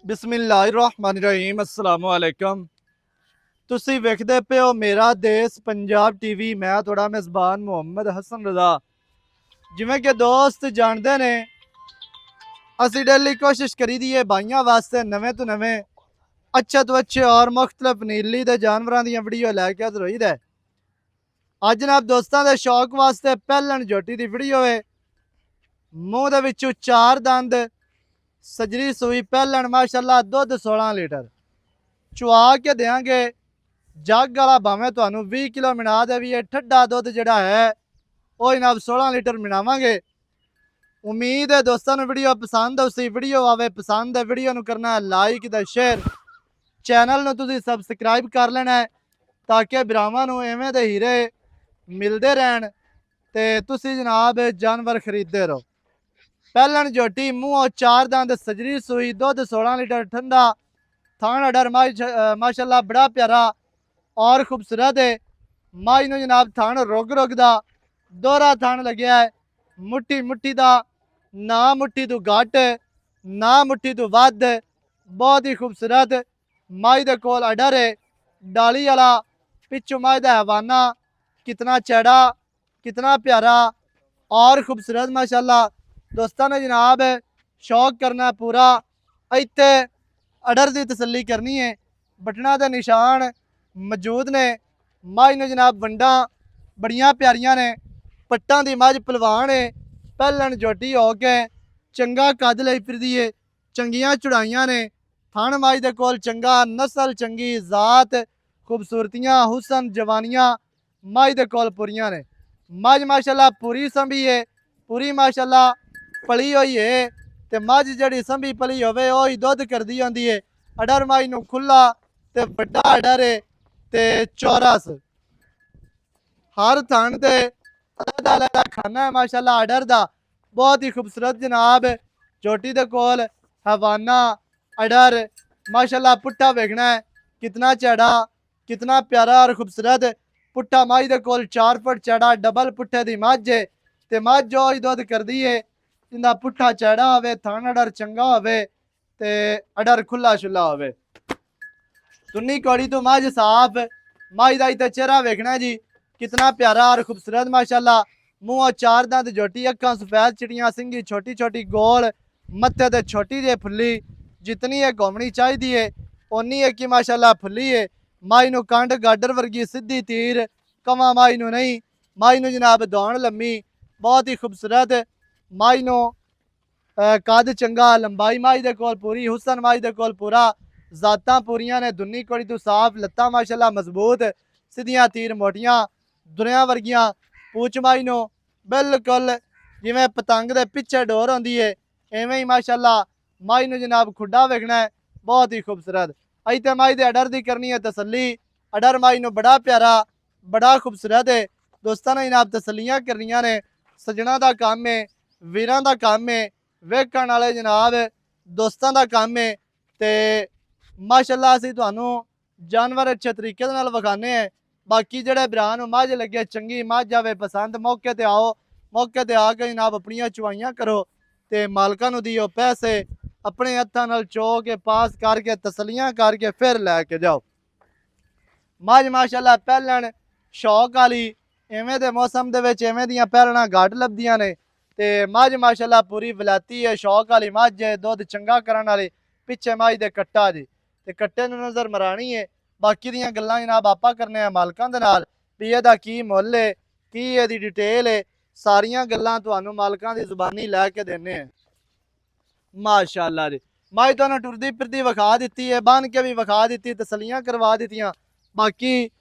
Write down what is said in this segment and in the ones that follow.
ਬਿਸਮਿਲ੍ਲਾਹਿਰਰਹਿਮਾਨਿਰਰਹੀਮ अस्सलाम वालेकुम। ਤੁਸੀਂ ਵੇਖਦੇ ਪਏ ਹੋ ਮੇਰਾ ਦੇਸ਼ ਪੰਜਾਬ ਟੀਵੀ। ਮੈਂ ਤੁਹਾਡਾ ਮੇਜ਼ਬਾਨ ਮੁਹੰਮਦ ਹਸਨ ਰਜ਼ਾ। ਜਿਵੇਂ ਕਿ ਦੋਸਤ ਜਾਣਦੇ ਨੇ, ਅਸੀਂ ਡੇਲੀ ਕੋਸ਼ਿਸ਼ ਕਰੀਦੀ ਹੈ ਭਾਈਆਂ ਵਾਸਤੇ ਨਵੇਂ ਤੋਂ ਨਵੇਂ अच्छे तो अच्छे और मुख्तलिफ नीली ਦੇ ਜਾਨਵਰਾਂ ਦੀਆਂ ਵੀਡੀਓ ਲੈ ਕੇ ਹਾਜ਼ਰ ਹੋਈਦਾ। ਅੱਜ ਜਨਾਬ ਦੋਸਤਾਂ ਦੇ ਸ਼ੌਕ ਵਾਸਤੇ ਪਹਿਲਣ ਝੋਟੀ ਦੀ ਵੀਡੀਓ ਹੈ। ਮੂੰਹ ਦੇ ਵਿੱਚੋਂ 4 ਦੰਦ, सजरी सूई पहलन माशाल्लाह, दुध 16 लीटर चुआ के देंगे। जग वाला भावें तुहानू 20 किलो मिना दे भी, ठंडा दुध जिहड़ा है वो जनाब 16 लीटर मिनावांगे। उम्मीद है दोस्तों नू वीडियो पसंद उसी वीडियो आवे पसंद है, वीडियो नू करना है लाइक ते शेयर, चैनल नू तुसीं सबसक्राइब कर लेना है ताकि भरावां नू इवें दे हीरे मिलते रहन ते तुसीं जनाब जानवर खरीदते रहो। पहलन झोटी मूँह 4 दंद, सजरी सूई, दुध 16 लीटर, ठंडा थान अडर माशाल्लाह बड़ा प्यारा और खूबसूरत है। माई नू जनाब थान रुग रुग दा दोहरा थान लग्या है। मुट्ठी मुट्ठी दा ना मुट्ठी तो घट ना मुट्ठी तो वध, बहुत ही खूबसूरत माई दे कोल अडर है। डाली वाला पिछू माई दा हवाना कितना चौड़ा, कितना प्यारा और खूबसूरत माशाल्लाह। दोस्तों ने जनाब शौक करना पूरा, इत्थे अडर की तसल्ली करनी है। बटना के निशान मौजूद ने। मझ ने जनाब वंडा बड़ियां प्यारियां ने, पट्टां दी मझ पलवान है। पहलन झोटी हो के चंगा कद लई फिरदी है, चंगियां चढ़ाइयां ने। थण मझ दे कोल चंगा, नस्ल चंगी, जात खूबसूरतियां, हुसन जवानियां मझ दे कोल पूरियां ने। मझ माशाल्लाह पूरी संभी है, पूरी माशाल्लाह पली हुई है। ते मझ जड़ी संभी पली होवे ओही दुध करदी होंदी है। अडर मझ नू खुला ते बड़ा अडर है ते चौरस, हर थण ते अलग खाना है माशाल्लाह अडर दा। बहुत ही खूबसूरत जनाब झोटी दे कोल हवाना अडर माशाल्लाह। पुट्ठा वेखना है कितना चौड़ा, कितना प्यारा और खूबसूरत। पुट्ठा मझ दे कोल 4 फुट चौड़ा डबल पुट्ठे दी मझ है ते मझ जो ही दुध करदी है। जिंदा पुट्ठा चौड़ा होवे, थान अडर चंगा होवे ते अडर खुला शुला होवे। तुन्नी कौड़ी तो मझ साफ, मझ दा इत्थे चेहरा वेखना जी कितना प्यारा और खूबसूरत माशाल्लाह। मूँह 4 दंद झोटी, अक्खां सफेद चिड़ियां, सिंगी छोटी छोटी गोल, मत्थे ते छोटी जे फुल्ली। जितनी है घूमनी चाहिए है उन्नी है कि माशाल्लाह फुल्ली है। मझ नू कंड गाडर वर्गी सीधी तीर, कवां मझ नू नहीं। मझ नू जनाब दौड़ लम्मी, बहुत ही खूबसूरत। मझ नू कद चंगा, लंबाई मझ दे कोल पूरी, हुसन मझ दे कोल पूरा, जातां पूरियां ने। दुन्नी कोड़ी तो साफ, लत्तां माशाल्लाह मजबूत, सीधियां तीर मोटियां, दुनिया वर्गियां। पूछ मझ नू बिल्कुल जिवें पतंग दे पिछे डोर होंदी है इवें ही माशाल्लाह। मझ नू जनाब खुड्डा वेखना है, बहुत ही खूबसूरत। इत्थे मझ दे अडर दी करनी है तसल्ली। अडर मझ नू बड़ा प्यारा, बड़ा खूबसूरत है। दोस्तां ने जनाब तसल्लियां करनियां ने। सजना दा काम है, वीरां दा काम है, वेखण वाले जनाब दोस्तां दा काम है। ते माशाल्लाह असीं तुहानू जानवर अच्छे तरीके नाल विखाने हैं। बाकी जिहड़े भरा नू मझ लगे चंगी, मझ आवे पसंद, मौके ते आओ, मौके ते आके जनाब अपनियां चुआइयां करो ते मालकां नू दिओ पैसे, अपने हत्थां नाल चो के पास करके तसल्लियां करके फिर लैके जाओ। मझ माशाल्लाह पहलण शौक वाली, इवें दे मौसम दे विच इवें दियां पहलणां घट लभदियां ने। ते मझ माशाल्लाह पूरी वलाती है, शौक वाली मझ है, दुध चंगा करन वाली। पिछे मझ दे कट्टा जी ते कट्टे नू नज़र मरानी है। बाकी दियां गल्लां जनाब आपां करने मालकां दे नाल भी इहदा की मुੱਲ है, की इहदी डिटेल है, सारियां गल्लां तुहानू मालकां दी जुबानी लैके देने हैं। माशाल्लाह जी, मझ तुहानू टुरदी फिरदी विखा दित्ती है, बन के भी विखा दित्ती, तसल्लियां करवा दित्तियां। बाकी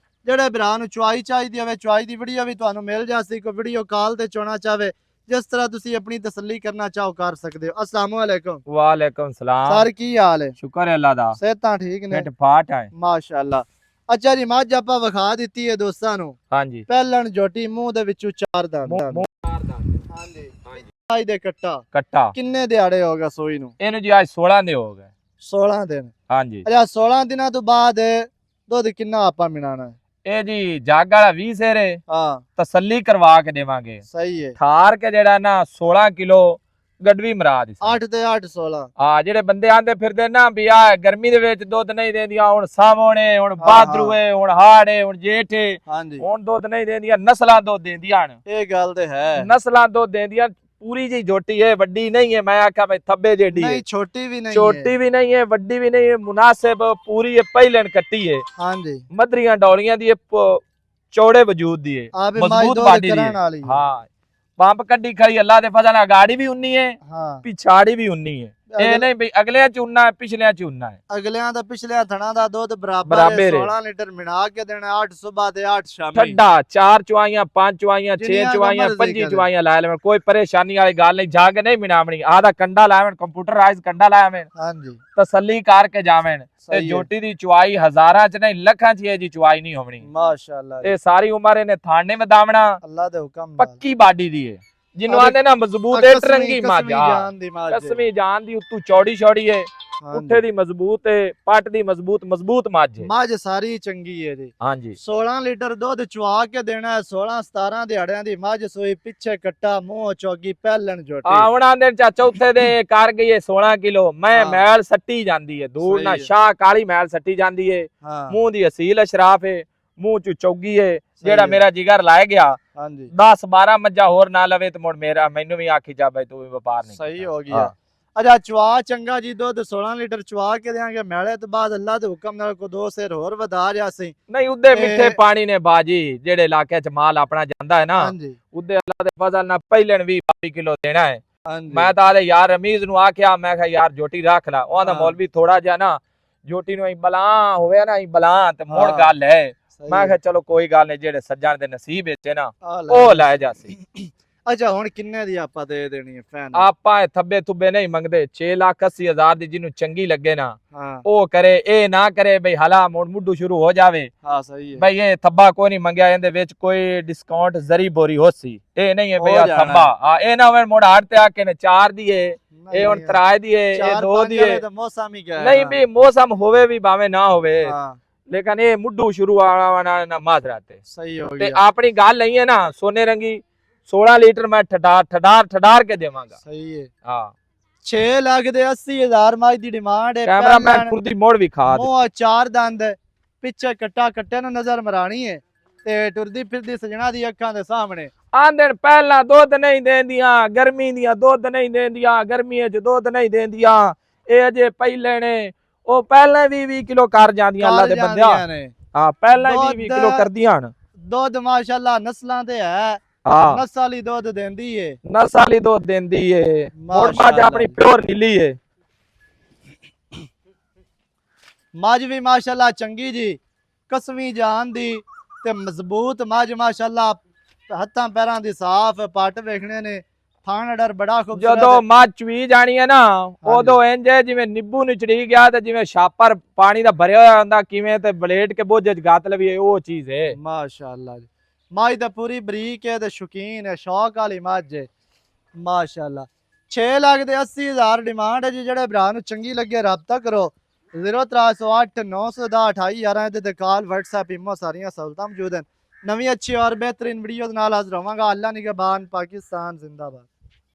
ਜਿਹੜੇ ਭਰਾ ਨੂੰ ਚੁਆਈ ਚਾਹੀਦੀ ਹੋਵੇ, ਚੁਆਈ ਦੀ ਵੀਡੀਓ ਵੀ ਤੁਹਾਨੂੰ ਮਿਲ ਜਾਸੀ। ਕੋਈ ਵੀਡੀਓ ਕਾਲ ਤੇ ਚੋਣਾ ਚਾਹਵੇ, ਜਿਸ ਤਰ੍ਹਾਂ ਤੁਸੀਂ ਆਪਣੀ ਤਸੱਲੀ ਕਰਨਾ ਚਾਹੋ ਕਰ ਸਕਦੇ ਹੋ। अस्सलाम वालेकुम। वालेकुम सलाम। सर की हाल है? शुक्र है अल्लाह दा। सेहतां ठीक ने? फिट फाट है माशाअल्लाह। अच्छा जी, मझ ਆਪਾਂ ਵਿਖਾ ਦਿੱਤੀ ਹੈ ਦੋਸਤਾਂ ਨੂੰ। ਹਾਂਜੀ। ਪਹਿਲਣ ਝੋਟੀ, ਮੂੰਹ ਦੇ ਵਿੱਚੋਂ 4 ਦੰਦ। ਹਾਂਜੀ ਹਾਂਜੀ ਦੇ ਕੱਟਾ ਕਿੰਨੇ ਦਿਹਾੜੇ ਹੋ ਗਏ ਸੋਈ ਨੂੰ? ਇਹਨੂੰ ਜੀ ਅੱਜ 16 ਦੇ ਹੋ ਗਏ। 16 ਦਿਨ। ਹਾਂਜੀ। ਅੱਛਾ, 16 ਦਿਨਾਂ ਤੋਂ ਬਾਅਦ ਦੁੱਧ ਕਿੰਨਾ ਆਪਾਂ ਮਿਲਾਣਾ ਹੈ? ਇਹ ਜੀ ਜੱਗ ਵਾਲਾ 20 ਸੇਰੇ ਹਾਂ, ਤਸੱਲੀ ਕਰਵਾ ਕੇ ਦੇਵਾਂਗੇ। ਸਹੀ ਹੈ। ਠਾਰ ਕੇ ਜਿਹੜਾ ਨਾ 16 ਕਿਲੋ ਗੜਵੀ ਮਰਾ ਦੀ 8 ਤੇ 8 16 ਆ ਜਿਹੜੇ ਬੰਦੇ ਆਂਦੇ ਫਿਰਦੇ ਨਾ ਵੀ ਆ ਗਰਮੀ ਦੇ ਵਿੱਚ ਦੁੱਧ ਨਹੀਂ ਦਿੰਦੀਆਂ ਹੁਣ ਸਾਵਣੇ ਹੁਣ ਬਾਦਰੂਏ ਹੁਣ ਹਾੜੇ ਹੁਣ ਜੇਠੇ ਹਾਂਜੀ ਹੁਣ ਦੁੱਧ ਨਹੀਂ ਦਿੰਦੀਆਂ ਨਸਲਾਂ ਦੁੱਧ ਦਿੰਦੀਆਂ ਹਨ ਇਹ ਗੱਲ ਤੇ ਹੈ ਨਸਲਾਂ ਦੁੱਧ ਦਿੰਦੀਆਂ ਪੂਰੀ ਜੀ ਝੋਟੀ ਹੈ ਵੱਡੀ ਨਹੀਂ ਹੈ ਮੈਂ ਆਖਿਆ ਭਾਈ ਥੱਬੇ जेडी नहीं है छोटी भी नहीं छोटी भी नहीं है ਵੱਡੀ ਵੀ ਨਹੀਂ ਹੈ ਮੁਨਾਸਿਬ ਪੂਰੀ ਹੈ ਪਹਿਲਣ ਕੱਟੀ ਹੈ हाँ जी ਮਧਰੀਆਂ ਡੌਲੀਆਂ ਦੀ ਚੌੜੇ ਵਜੂਦ ਦੀ ਹੈ आप ਮਜ਼ਬੂਤ दो ਬਾਡੀ ਦੀ करन ਹੈ। वाली है। ਹਾਂ ਪੰਪ ਕੱਢੀ ਖੜੀ ਅੱਲਾ ਦੇ ਫਜ਼ਲ ਨਾਲ ਗਾੜੀ ਵੀ ਉੰਨੀ ਹੈ हाँ ਪਿਛਾੜੀ ਵੀ ਉੰਨੀ ਹੈ ਇਹ ਨਹੀਂ ਵੀ ਅਗਲਿਆਂ ਚ ਉੰਨਾ ਹੈ ਪਿਛਲਿਆਂ ਚ ਉੰਨਾ ਹੈ ਅਗਲਿਆਂ ਦਾ ਪਿਛਲਿਆਂ ਥਣਾ ਦਾ ਦੁੱਧ ਬਰਾਬਰ ਬਰਾਬਰ ਹੈ ਹੈ। 16 ਲੀਟਰ ਮਿਣਾ ਕੇ ਦੇਣਾ 8 ਸਵੇਰ ਤੇ 8 ਸ਼ਾਮੀ ਠੱਡਾ 4 ਚੁਆਈਆਂ 5 ਚੁਆਈਆਂ 6 ਜਿੰਨੀਆਂ ਚੁਆਈਆਂ ਮਰਜ਼ੀ 25 ਕਰੇ। ਚੁਆਈਆਂ ਲਾ ਲੈਵਣ ਕੋਈ ਪਰੇਸ਼ਾਨੀ ਵਾਲੀ ਗੱਲ ਨਹੀਂ ਜਾ ਕੇ ਨਹੀਂ ਮਿਣਾਵਣੀ ਆਦਾ ਕੰਡਾ ਲਾਵਣ ਕੰਪਿਊਟਰਾਈਜ਼ ਕੰਡਾ ਲਾਵਣ ਹਾਂਜੀ ਤਸੱਲੀ ਕਰਕੇ ਜਾਵਣ ਤੇ ਸਹੀ ਹੈ ਜੋਟੀ ਦੀ ਚੁਆਈ ਹਜ਼ਾਰਾਂ ਚ ਨਹੀਂ ਲੱਖਾਂ ਚ ਇਹ ਜੀ ਚੁਆਈ ਨਹੀਂ ਹੋਣੀ ਮਾਸ਼ਾਅੱਲਾ ਇਹ ਸਾਰੀ ਉਮਰ ਇਹਨੇ ਥਾਣੇ ਵਧਾਵਣਾ ਅੱਲਾ ਦੇ ਹੁਕਮ ਨਾਲ ਪੱਕੀ ਬਾਡੀ ਦੀ ਹੈ ਜਿਹਨੂੰ ਅਰੇ ਆਂਦੇ ਨਾ ਮਜ਼ਬੂਤ ਹੈ ਟਰੰਗੀ ਮਾਝਾ ਜਾਨ ਦੀ ਮਾਝ ਕਸਮੀ ਜਾਨ ਦੀ ਉਤੋਂ ਚੌੜੀ ਛੌੜੀ ਹੈ ਹਾਂਜੀ। ਉੱਥੇ ਦੀ ਮਜ਼ਬੂਤ ਹੈ ਪੱਟ ਦੀ ਮਜ਼ਬੂਤ ਮੱਝ ਹੈ ਮੱਝ ਸਾਰੀ ਚੰਗੀ ਹੈ ਜੀ ਹਾਂਜੀ 16 ਲੀਟਰ ਦੁੱਧ ਚੁਆ ਕੇ ਦੇਣਾ ਹੈ 16 17 ਦਿਹਾੜਿਆਂ ਦੀ ਮੱਝ ਸੋਈ ਪਿੱਛੇ ਕੱਟਾ ਮੂੰਹ ਚੌਗੀ ਪਹਿਲਣ ਝੋਟੀ ਆਉਣਾ ਦੇ ਚਾਚਾ ਉੱਥੇ ਦੇ ਕਰ ਗਈ ਹੈ 16 ਕਿਲੋ ਮੈਂ ਹਾਂ। ਮੈਲ ਸੱਟੀ ਜਾਂਦੀ ਹੈ ਦੂਰ ਸਹੀ ਨਾ ਹੈ। ਸ਼ਾਹ ਕਾਲੀ ਮੈਲ ਸੱਟੀ ਜਾਂਦੀ ਹੈ ਹਾਂ ਮੂੰਹ ਦੀ ਅਸੀਲ ਅਸ਼ਰਾਫ ਹੈ ਮੂੰਹ ਚ ਚੌਗੀ ਹੈ ਜਿਹੜਾ ਹੈ। ਮੇਰਾ ਜਿਗਰ ਲਾਇ ਗਿਆ ਹਾਂਜੀ 10 12 ਮੱਝਾਂ ਹੋਰ ਨਾ ਲਵੇ ਤੇ ਮੁੜ ਮੇਰਾ ਮੈਨੂੰ ਵੀ ਆਖੀ ਜਾ ਬਈ ਤੂੰ ਵੀ ਵਪਾਰ ਨਹੀਂ ਸਹੀ ਕੀਤਾ। ਹੋ ਹਾਂ। ਗਿਆ ਅੱਛਾ ਚੁਆ ਚੰਗਾ ਜੀ ਦੁੱਧ 16 ਲੀਟਰ ਚੁਆ ਕੇ ਦੇਾਂਗੇ ਮੈਲੇ ਤੋਂ ਬਾਅਦ ਅੱਲਾ ਦੇ ਹੁਕਮ ਨਾਲ ਕੋ ਦੋ ਸਿਰ ਹੋਰ ਵਧਾ ਰਿਆ ਸੀ ਨਹੀਂ ਉਦੇ ਤੇ- ਮਿੱਠੇ ਪਾਣੀ ਨੇ ਬਾਜੀ ਜਿਹੜੇ ਇਲਾਕੇ ਚ ਮਾਲ ਆਪਣਾ ਜਾਂਦਾ ਹੈ ਨਾ ਹਾਂਜੀ ਉਦੇ ਅੱਲਾ ਦੇ ਫਜ਼ਲ ਨਾਲ ਪਹਿਲਣ 20 ਕਿਲੋ ਦੇਣਾ ਹੈ ਹਾਂਜੀ ਮੈਂ ਤਾਂ ਆਦੇ ਯਾਰ ਰਮੀਜ਼ ਨੂੰ ਆਖਿਆ ਮੈਂ ਕਿਹਾ ਯਾਰ ਜੋਟੀ ਰੱਖ ਲਾ ਉਹ ਆਂਦਾ ਹਾਂ। ਮੌਲਵੀ ਥੋੜਾ ਜਿਹਾ ਨਾ ਜੋਟੀ ਨੂੰ ਬਲਾ ਹੋਵੇ ਨਾ ਬਲਾ ਤੇ ਮੁੜ ਹਾਂ। ਗੱਲ ਹੈ ਸਹੀ ਮੈਂ ਹੈ। ਕਿਹਾ ਚਲੋ ਕੋਈ ਗੱਲ ਨਹੀਂ ਜਿਹੜੇ ਸੱਜਣ ਦੇ ਨਸੀਬ ਵਿੱਚ ਹੈ ਨਾ ਆ ਲੈ। ਉਹ ਲੈ ਜਾਸੀ ਅੱਛਾ ਹੁਣ ਕਿੰਨੇ ਦੀ ਆਪਾਂ ਦੇ ਦੇਣੀ ਹੈ ਫੈਨ ਆਪਾਂ ਇਹ ਥੱਬੇ ਥੁੱਬੇ ਨਹੀਂ ਮੰਗਦੇ 6,80,000 ਦੀ ਜਿਹਨੂੰ ਚੰਗੀ ਲੱਗੇ ਨਾ ਹਾਂ ਉਹ ਕਰੇ ਇਹ ਨਾ ਕਰੇ ਬਈ ਹਲਾ ਮੁੜ ਮੁੱਢੂ ਸ਼ੁਰੂ ਹੋ ਜਾਵੇ ਹਾਂ ਸਹੀ ਹੈ ਬਈ ਇਹ ਥੱਬਾ ਕੋਈ ਨਹੀਂ ਮੰਗਿਆ ਇਹਦੇ ਵਿੱਚ ਕੋਈ ਡਿਸਕਾਊਂਟ ਜ਼ਰੀ ਬੋਰੀ ਹੋਸੀ ਇਹ ਨਹੀਂ ਹੈ ਬਈ ਹੋ ਆ ਜਾਣਾ। ਥੱਬਾ ਆ ਇਹ ਨਾ ਹੋਵੇ ਮੁੜ ਹੜ ਤੇ ਆ ਕੇ ਨੇ 4 ਦੀ ਏ ਇਹ ਹੁਣ ਨਹੀਂ, ਤਰਾਏ ਦੀ ਏ ਇਹ ਚਾਰ 2 ਪੰਜ ਦੀ ਵਾਲੇ ਏ ਤਾਂ ਮੌਸਮ ਹੀ ਗਿਆ ਨਹੀਂ ਵੀ ਮੌਸਮ ਹੋਵੇ ਵੀ ਭਾਵੇਂ ਨਾ ਹੋਵੇ ਹਾਂ ਲੇਕਿਨ ਇਹ ਮੁੱਢੂ ਸ਼ੁਰੂ ਆਣਾ ਨਾ ਮਾਜ਼ਰਾ ਤੇ ਸਹੀ ਹੋ ਤੇ ਗਿਆ ਆਪਣੀ ਗੱਲ ਨਹੀਂ ਹੈ ਨਾ ਸੋਨੇ ਰੰਗੀ 16 ਲੀਟਰ ਮੈਂ ਠਡਾਰ ਕੇ ਦੇਵਾਂਗਾ ਸਹੀ ਹੈ ਹਾਂ 6 ਲੱਖ ਦੇ 80,000 ਮੱਝ ਦੀ ਡਿਮਾਂਡ ਹੈ ਕੈਮਰਾਮੈਨ ਖੁਰਦੀ ਮੋੜ ਵੀ ਖਾ ਦੇ ਮੂੰਹ ਚਾਰ ਦੰਦ ਪਿੱਛੇ ਕੱਟੇ ਨੂੰ ਨਜ਼ਰ ਮਰਾਣੀ ਹੈ ਤੇ ਟੁਰਦੀ ਫਿਰਦੀ ਸਜਣਾ ਦੀ ਅੱਖਾਂ ਦੇ ਸਾਹਮਣੇ ਆਂਦੇ ਪਹਿਲਾਂ ਦੁੱਧ ਨਹੀਂ ਦੇਂਦੀਆਂ ਗਰਮੀ ਦੀਆਂ ਦੁੱਧ ਨਹੀਂ ਦੇਂਦੀਆਂ ਗਰਮੀਆਂ 'ਚ ਦੁੱਧ ਨਹੀਂ ਦੇਂਦੀਆਂ ਇਹ ਅਜੇ ਪਹਿਲੇ ਨੇ ਉਹ ਪਹਿਲਾਂ 20 ਕਿਲੋ ਕਰ ਜਾਂਦੀਆਂ ਅੱਲਾ ਦੇ ਬੰਦਿਆ ਨੇ ਹਾਂ ਪਹਿਲਾਂ ਦੁੱਧ 20 ਕਿਲੋ ਕਰਦੀਆਂ ਹਨ ਦੁੱਧ ਮਾਸ਼ਾਅੱਲਾ ਨਸਲਾਂ ਤੇ ਹੈ ਹਾਂ ਨਸਲ ਵਾਲੀ ਦੁੱਧ ਦਿੰਦੀ ਏ ਨਸਾਲੀ ਦੁੱਧ ਦਿੰਦੀ ਏ ਹੁਣ ਮੱਝ ਮਾਸ਼ਾਅੱਲਾ। ਆਪਣੀ ਪਿਓਰ ਨੀਲੀ ਏ ਮੱਝ ਵੀ ਮਾਸ਼ਾਅੱਲਾ ਚੰਗੀ ਜੀ ਕਸਵੀਂ ਜਾਨ ਦੀ ਤੇ ਮਜ਼ਬੂਤ ਮੱਝ ਮਾਸ਼ਾਅੱਲਾ ਹੱਥਾਂ ਪੈਰਾਂ ਦੀ ਸਾਫ਼ ਪੱਟ ਵੇਖਣੇ ਨੇ ਥਾਣ ਡਰ ਬੜਾ ਖੂਬਸੂਰਤ ਜਦੋਂ ਮੱਝ ਚੁਈ ਜਾਣੀ ਹੈ ਨਾ ਉਦੋਂ ਇੰਜ ਹੈ ਜਿਵੇਂ ਨਿੱਬੂ ਨੂੰ ਚੜੀ ਗਿਆ ਤੇ ਜਿਵੇਂ ਛਾਪਰ ਪਾਣੀ ਦਾ ਭਰਿਆ ਹੋਇਆ ਹੁੰਦਾ ਕਿਵੇਂ ਤੇ ਬਲੇਡ ਕੇ ਬੋਝੇ ਚ ਗਾਤ ਲਵੀਏ ਉਹ ਚੀਜ਼ ਹੈ ਮਾਸ਼ਾਅੱਲਾ ਜੀ ਮੱਝ ਤਾਂ ਪੂਰੀ ਬਰੀਕ ਹੈ ਤੇ ਸ਼ੌਕੀਨ ਹੈ ਸ਼ੌਕ ਵਾਲੀ ਮੱਝ ਹੈ ਮਾਸ਼ਾਅੱਲਾ 6 ਲੱਖ ਦੇ 80,000 ਡਿਮਾਂਡ ਹੈ ਜੀ ਜਿਹੜੇ ਭਰਾ ਨੂੰ ਚੰਗੀ ਲੱਗੇ ਰਾਬਤਾ ਕਰੋ 0308 910 2811 ਤੇ ਕਾਲ WhatsApp ਇਮੋ ਸਾਰੀਆਂ ਸਹੂਲਤਾਂ ਮੌਜੂਦ ਹਨ ਨਵੀਂ ਅੱਛੀ ਔਰ ਬਿਹਤਰੀਨ ਵੀਡੀਓ ਦੇ ਨਾਲ ਹਾਜ਼ਰ ਹੋਵਾਂਗਾ ਅੱਲਾ ਨਿਗਹਬਾਨ ਪਾਕਿस्तान जिंदाबाद